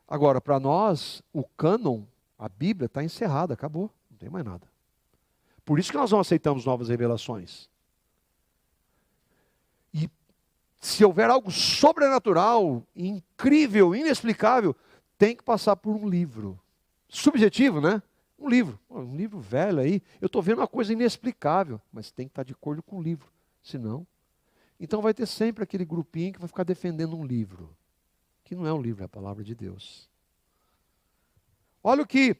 Agora, para nós, o cânon, a Bíblia está encerrada, acabou, não tem mais nada. Por isso que nós não aceitamos novas revelações. E se houver algo sobrenatural, incrível, inexplicável, tem que passar por um livro. Subjetivo, né? Um livro velho aí. Eu estou vendo uma coisa inexplicável, mas tem que estar de acordo com o livro. Senão, então vai ter sempre aquele grupinho que vai ficar defendendo um livro. Que não é um livro, é a palavra de Deus. Olha o que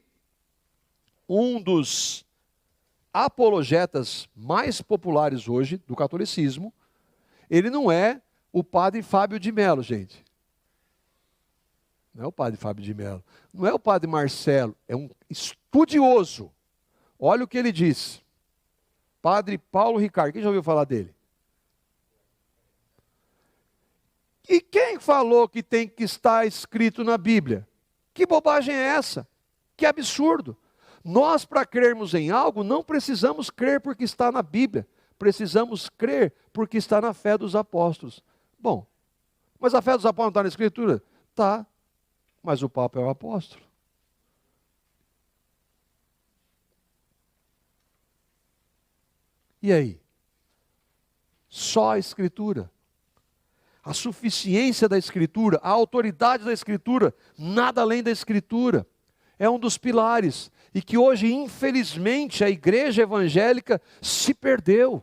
um dos apologetas mais populares hoje do catolicismo, ele não é o padre Fábio de Mello, gente. Não é o padre Fábio de Mello. Não é o padre Marcelo. É um estudioso. Olha o que ele diz. Padre Paulo Ricardo. Quem já ouviu falar dele? E quem falou que tem que estar escrito na Bíblia? Que bobagem é essa? Que absurdo. Nós, para crermos em algo, não precisamos crer porque está na Bíblia. Precisamos crer porque está na fé dos apóstolos. Bom, mas a fé dos apóstolos não está na Escritura? Está. Mas o Papa é o apóstolo. E aí? Só a Escritura. A suficiência da Escritura, a autoridade da Escritura, nada além da Escritura. É um dos pilares. E que hoje, infelizmente, a igreja evangélica se perdeu.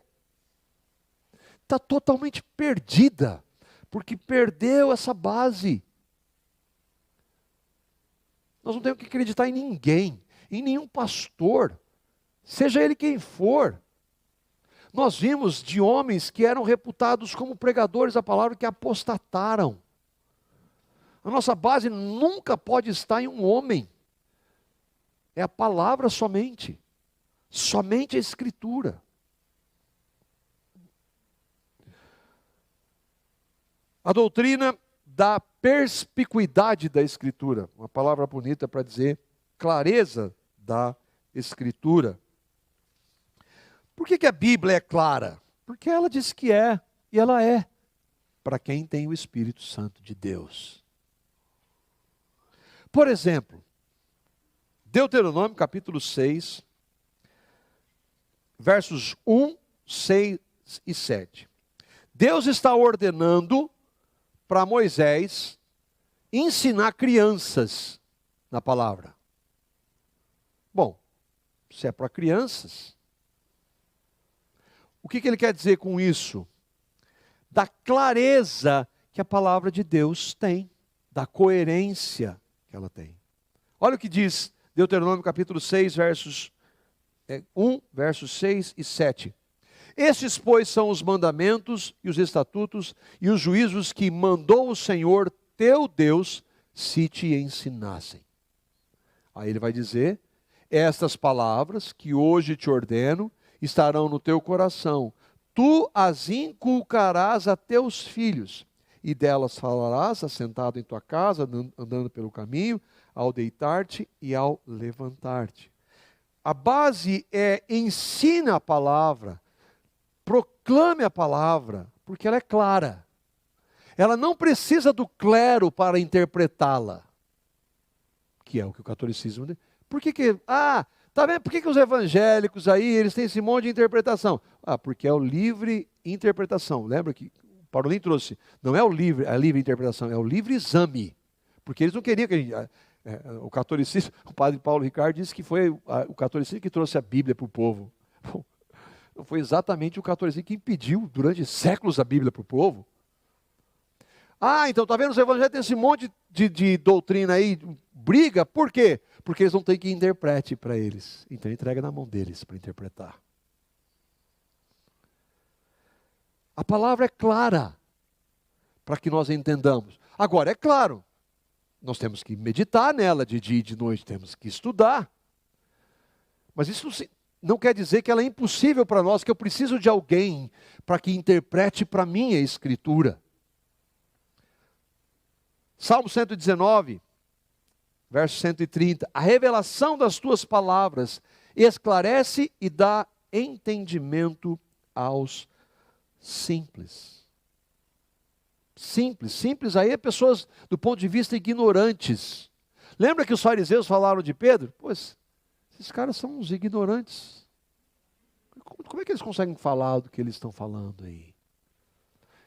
Está totalmente perdida. Porque perdeu essa base. Nós não temos que acreditar em ninguém, em nenhum pastor, seja ele quem for. Nós vimos de homens que eram reputados como pregadores da palavra que apostataram. A nossa base nunca pode estar em um homem. É a palavra somente. Somente a Escritura. A doutrina da perspicuidade da Escritura, uma palavra bonita para dizer clareza da Escritura. Por que a Bíblia é clara? Porque ela diz que é, e ela é, para quem tem o Espírito Santo de Deus. Por exemplo, Deuteronômio capítulo 6, versos 1, 6 e 7. Deus está ordenando para Moisés ensinar crianças na palavra. Bom, se é para crianças, o que ele quer dizer com isso? Da clareza que a palavra de Deus tem, da coerência que ela tem. Olha o que diz Deuteronômio capítulo 6, versos 1, versos 6 e 7. Estes, pois, são os mandamentos e os estatutos e os juízos que mandou o Senhor teu Deus se te ensinassem. Aí ele vai dizer, estas palavras que hoje te ordeno estarão no teu coração. Tu as inculcarás a teus filhos e delas falarás assentado em tua casa, andando pelo caminho, ao deitar-te e ao levantar-te. A base é ensina a palavra. Proclame a palavra, porque ela é clara. Ela não precisa do clero para interpretá-la. Que é o que o catolicismo diz. Tá vendo? Por que os evangélicos aí, eles têm esse monte de interpretação? Porque é o livre interpretação. Lembra que o Paulinho trouxe? Não é a livre interpretação, é o livre exame. Porque eles não queriam que a gente... o catolicismo, o padre Paulo Ricardo disse que foi o catolicismo que trouxe a Bíblia para o povo. Foi exatamente o catolicismo que impediu durante séculos a Bíblia para o povo. Então está vendo, os evangélicos têm esse monte de doutrina aí, briga, por quê? Porque eles não têm que interprete para eles. Então entrega na mão deles para interpretar. A palavra é clara, para que nós entendamos. Agora, é claro, nós temos que meditar nela de dia e de noite, temos que estudar. Mas isso não quer dizer que ela é impossível para nós, que eu preciso de alguém para que interprete para mim a Escritura. Salmo 119, verso 130. A revelação das tuas palavras esclarece e dá entendimento aos simples. Simples aí é pessoas do ponto de vista ignorantes. Lembra que os fariseus falaram de Pedro? Pois, esses caras são uns ignorantes. Como é que eles conseguem falar do que eles estão falando aí?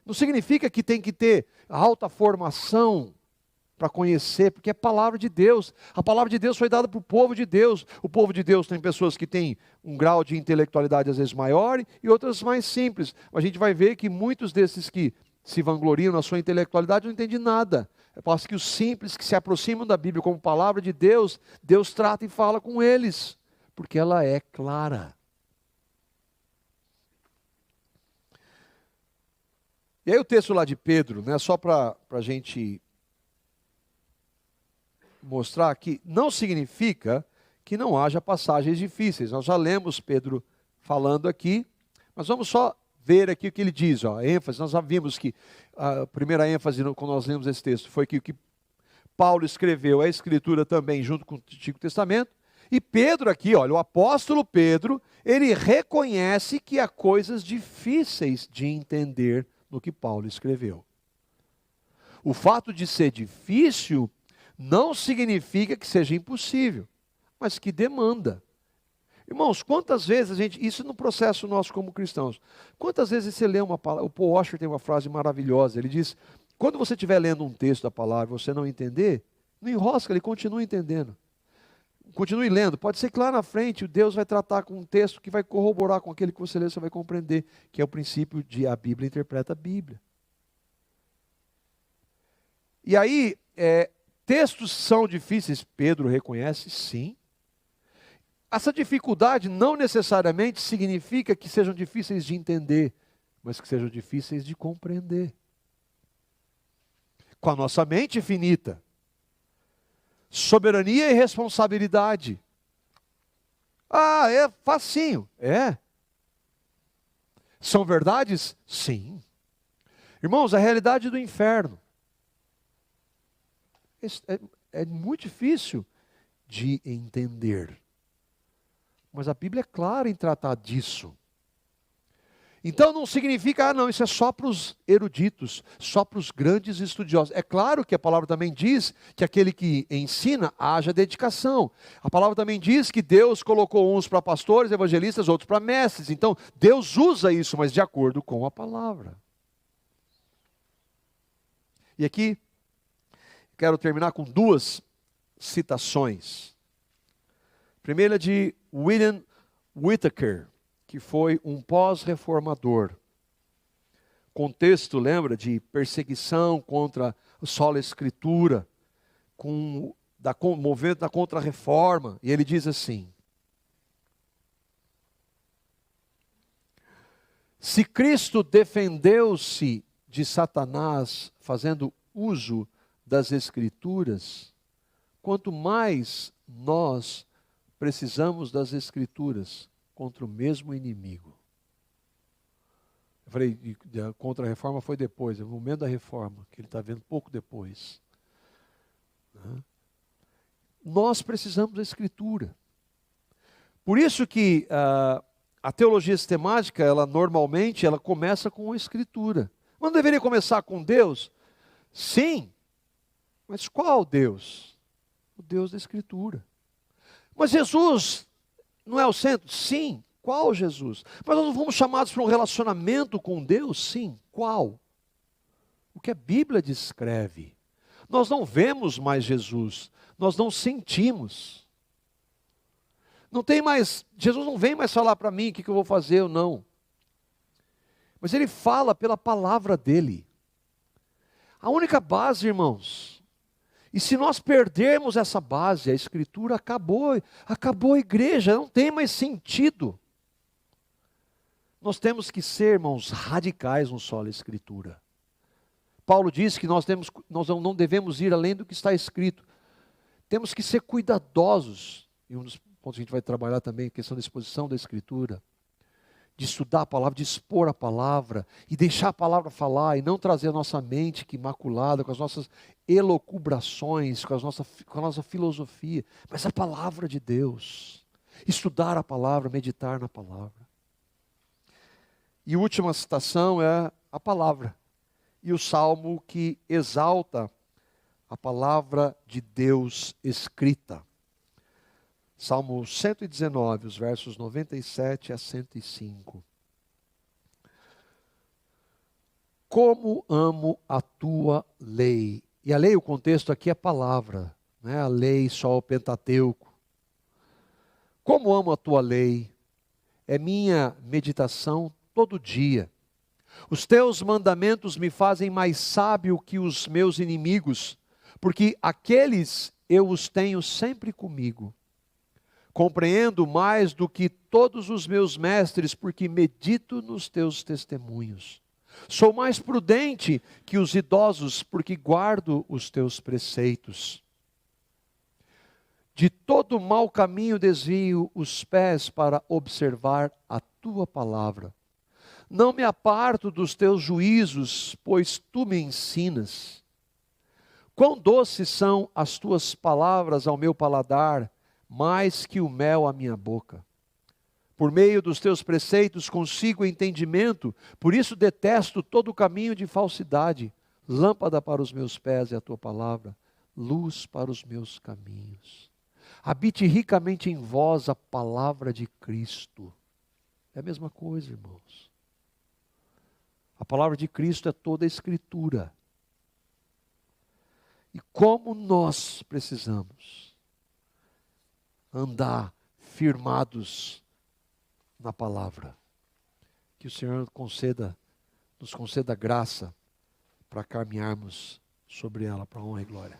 Não significa que tem que ter alta formação para conhecer, porque é palavra de Deus. A palavra de Deus foi dada para o povo de Deus. O povo de Deus tem pessoas que têm um grau de intelectualidade às vezes maior e outras mais simples. A gente vai ver que muitos desses que se vangloriam na sua intelectualidade não entendem nada. Eu posso que os simples que se aproximam da Bíblia como palavra de Deus, Deus trata e fala com eles, porque ela é clara. E aí o texto lá de Pedro, né, só para a gente mostrar que não significa que não haja passagens difíceis. Nós já lemos Pedro falando aqui, mas vamos só ver aqui o que ele diz. Ó, a ênfase, nós já vimos que a primeira ênfase quando nós lemos esse texto foi que o que Paulo escreveu é a Escritura também junto com o Antigo Testamento. E Pedro aqui, olha, o apóstolo Pedro, ele reconhece que há coisas difíceis de entender no que Paulo escreveu. O fato de ser difícil não significa que seja impossível, mas que demanda. Irmãos, quantas vezes a gente, isso no processo nosso como cristãos, quantas vezes você lê uma palavra, o Paul Washer tem uma frase maravilhosa, ele diz, quando você estiver lendo um texto da palavra e você não entender, não enrosca, ele continua entendendo. Continue lendo, pode ser que lá na frente Deus vai tratar com um texto que vai corroborar com aquele que você lê, você vai compreender, que é o princípio de a Bíblia interpreta a Bíblia. E aí, textos são difíceis, Pedro reconhece, sim. Essa dificuldade não necessariamente significa que sejam difíceis de entender, mas que sejam difíceis de compreender. Com a nossa mente finita, soberania e responsabilidade. Ah, é facinho. É. São verdades? Sim. Irmãos, a realidade do inferno é muito difícil de entender. Mas a Bíblia é clara em tratar disso. Então não significa, não, isso é só para os eruditos, só para os grandes estudiosos. É claro que a palavra também diz que aquele que ensina, haja dedicação. A palavra também diz que Deus colocou uns para pastores, evangelistas, outros para mestres. Então Deus usa isso, mas de acordo com a palavra. E aqui, quero terminar com duas citações. Primeira de William Whittaker, que foi um pós-reformador. Contexto, lembra, de perseguição contra a sola escritura, movimento da contra-reforma. E ele diz assim: se Cristo defendeu-se de Satanás fazendo uso das Escrituras, quanto mais nós precisamos das Escrituras contra o mesmo inimigo. Eu falei, a contra-reforma foi depois, é o momento da reforma, que ele está vendo pouco depois. Nós precisamos da Escritura. Por isso que a teologia sistemática, normalmente, ela começa com a Escritura. Mas não deveria começar com Deus? Sim, mas qual Deus? O Deus da Escritura. Mas Jesus não é o centro? Sim. Qual Jesus? Mas nós não fomos chamados para um relacionamento com Deus? Sim. Qual? O que a Bíblia descreve. Nós não vemos mais Jesus. Nós não sentimos. Não tem mais, Jesus não vem mais falar para mim o que eu vou fazer ou não. Mas Ele fala pela palavra dEle. A única base, irmãos. E se nós perdermos essa base, a Escritura acabou a igreja, não tem mais sentido. Nós temos que ser, irmãos, radicais no solo Escritura. Paulo diz que nós não devemos ir além do que está escrito. Temos que ser cuidadosos, e um dos pontos que a gente vai trabalhar também, a questão da exposição da Escritura, de estudar a palavra, de expor a palavra, e deixar a palavra falar, e não trazer a nossa mente que imaculada, com as nossas elocubrações, com a nossa filosofia, mas a palavra de Deus. Estudar a palavra, meditar na palavra. E a última citação é a palavra. E o salmo que exalta a palavra de Deus escrita. Salmo 119, os versos 97 a 105. Como amo a tua lei. E a lei, o contexto aqui é a palavra, né? A lei, só o Pentateuco. Como amo a tua lei. É minha meditação todo dia. Os teus mandamentos me fazem mais sábio que os meus inimigos, porque aqueles eu os tenho sempre comigo. Compreendo mais do que todos os meus mestres, porque medito nos teus testemunhos. Sou mais prudente que os idosos, porque guardo os teus preceitos. De todo mau caminho desvio os pés para observar a tua palavra. Não me aparto dos teus juízos, pois tu me ensinas. Quão doces são as tuas palavras ao meu paladar, mais que o mel à minha boca. Por meio dos teus preceitos consigo entendimento, por isso detesto todo caminho de falsidade. Lâmpada para os meus pés é a tua palavra, luz para os meus caminhos. Habite ricamente em vós a palavra de Cristo. É a mesma coisa, irmãos. A palavra de Cristo é toda a Escritura. E como nós precisamos andar firmados na palavra. Que o Senhor nos conceda graça para caminharmos sobre ela, para a honra e glória.